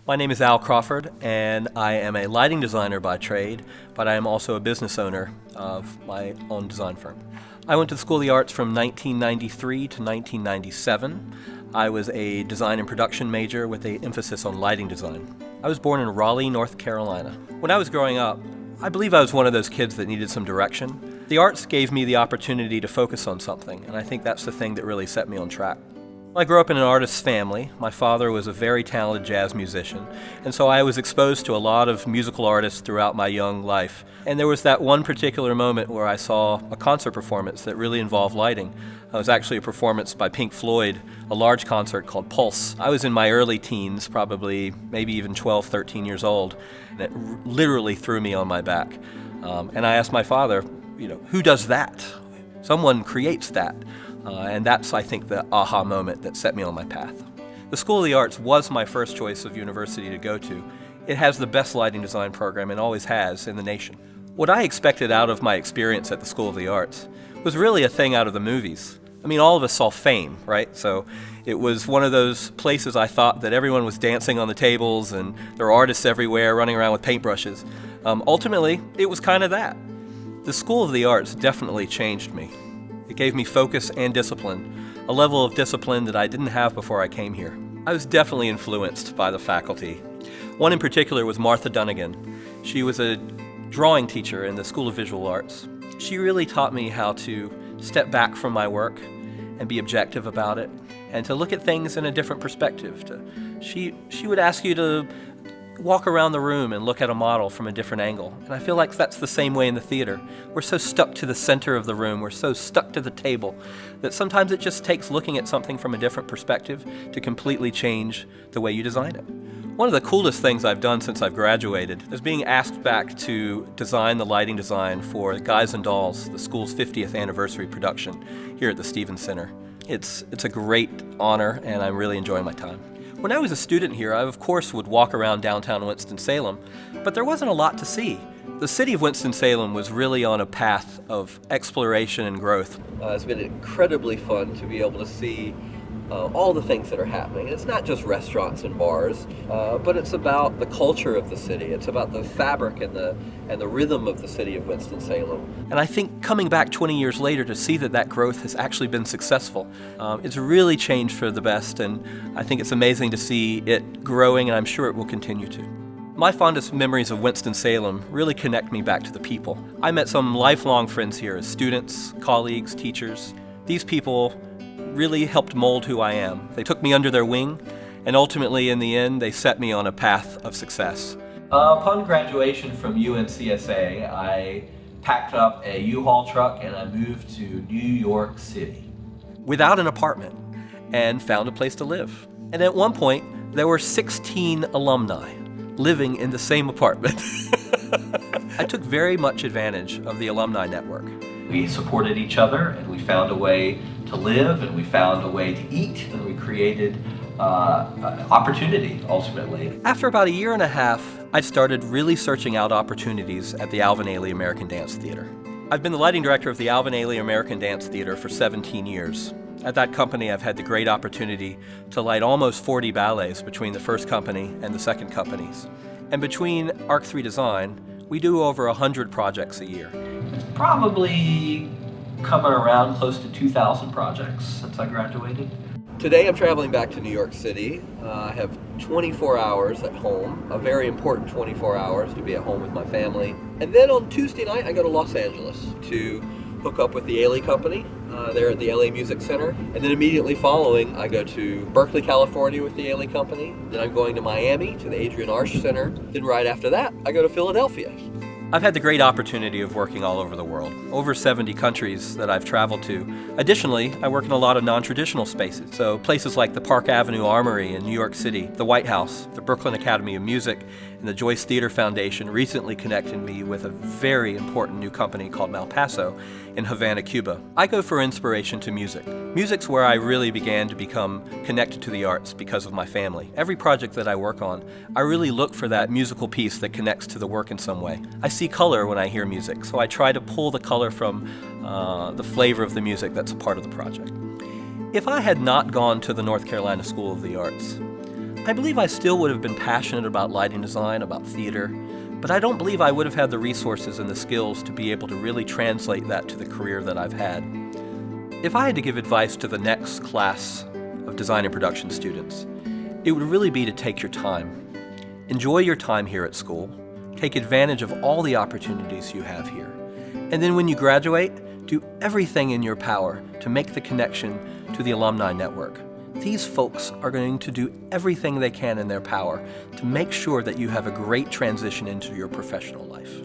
My name is Al Crawford, and I am a lighting designer by trade, but I am also a business owner of my own design firm. I went to the School of the Arts from 1993 to 1997. I was a design and production major with an emphasis on lighting design. I was born in Raleigh, North Carolina. When I was growing up, I believe I was one of those kids that needed some direction. The arts gave me the opportunity to focus on something, and I think that's the thing that really set me on track. I grew up in an artist's family. My father was a very talented jazz musician, and so I was exposed to a lot of musical artists throughout my young life. And there was that one particular moment where I saw a concert performance that really involved lighting. It was actually a performance by Pink Floyd, a large concert called Pulse. I was in my early teens, probably maybe even 12, 13 years old, and it literally threw me on my back. And I asked my father, who does that? Someone creates that. And that's, I think, the aha moment that set me on my path. The School of the Arts was my first choice of university to go to. It has the best lighting design program and always has in the nation. What I expected out of my experience at the School of the Arts was really a thing out of the movies. I mean, all of us saw Fame, right? So it was one of those places I thought that everyone was dancing on the tables and there were artists everywhere running around with paintbrushes. Ultimately, it was kind of that. The School of the Arts definitely changed me. It gave me focus and discipline, a level of discipline that I didn't have before I came here. I was definitely influenced by the faculty. One in particular was Martha Dunnigan. She was a drawing teacher in the School of Visual Arts. She really taught me how to step back from my work and be objective about it, and to look at things in a different perspective. She would ask you to walk around the room and look at a model from a different angle. And I feel like that's the same way in the theater. We're so stuck to the center of the room, we're so stuck to the table, that sometimes it just takes looking at something from a different perspective to completely change the way you design it. One of the coolest things I've done since I've graduated is being asked back to design the lighting design for Guys and Dolls, the school's 50th anniversary production here at the Stevens Center. It's a great honor, and I'm really enjoying my time. When I was a student here, I of course would walk around downtown Winston-Salem, but there wasn't a lot to see. The city of Winston-Salem was really on a path of exploration and growth. It's been incredibly fun to be able to see all the things that are happening. It's not just restaurants and bars, but it's about the culture of the city. It's about the fabric and the rhythm of the city of Winston-Salem. And I think coming back 20 years later to see that growth has actually been successful, it's really changed for the best, and I think it's amazing to see it growing, and I'm sure it will continue to. My fondest memories of Winston-Salem really connect me back to the people. I met some lifelong friends here as students, colleagues, teachers. These people really helped mold who I am. They took me under their wing, and ultimately, in the end, they set me on a path of success. Upon graduation from UNCSA, I packed up a U-Haul truck and I moved to New York City without an apartment and found a place to live. And at one point, there were 16 alumni living in the same apartment. I took very much advantage of the alumni network. We supported each other, and we found a way to live, and we found a way to eat, and we created opportunity, ultimately. After about a year and a half, I started really searching out opportunities at the Alvin Ailey American Dance Theater. I've been the lighting director of the Alvin Ailey American Dance Theater for 17 years. At that company, I've had the great opportunity to light almost 40 ballets between the first company and the second companies. And between ARC3 Design, we do over 100 projects a year. It's probably coming around close to 2,000 projects since I graduated. Today I'm traveling back to New York City. I have 24 hours at home, a very important 24 hours to be at home with my family. And then on Tuesday night I go to Los Angeles to hook up with the Ailey Company there at the LA Music Center. And then immediately following I go to Berkeley, California with the Ailey Company. Then I'm going to Miami to the Adrian Arsh Center. Then right after that I go to Philadelphia. I've had the great opportunity of working all over the world, over 70 countries that I've traveled to. Additionally, I work in a lot of non-traditional spaces, so places like the Park Avenue Armory in New York City, the White House, the Brooklyn Academy of Music, and the Joyce Theater Foundation recently connected me with a very important new company called Malpaso in Havana, Cuba. I go for inspiration to music. Music's where I really began to become connected to the arts because of my family. Every project that I work on, I really look for that musical piece that connects to the work in some way. I see color when I hear music, so I try to pull the color from the flavor of the music that's a part of the project. If I had not gone to the North Carolina School of the Arts, I believe I still would have been passionate about lighting design, about theater, but I don't believe I would have had the resources and the skills to be able to really translate that to the career that I've had. If I had to give advice to the next class of design and production students, it would really be to take your time. Enjoy your time here at school. Take advantage of all the opportunities you have here. And then when you graduate, do everything in your power to make the connection to the alumni network. These folks are going to do everything they can in their power to make sure that you have a great transition into your professional life.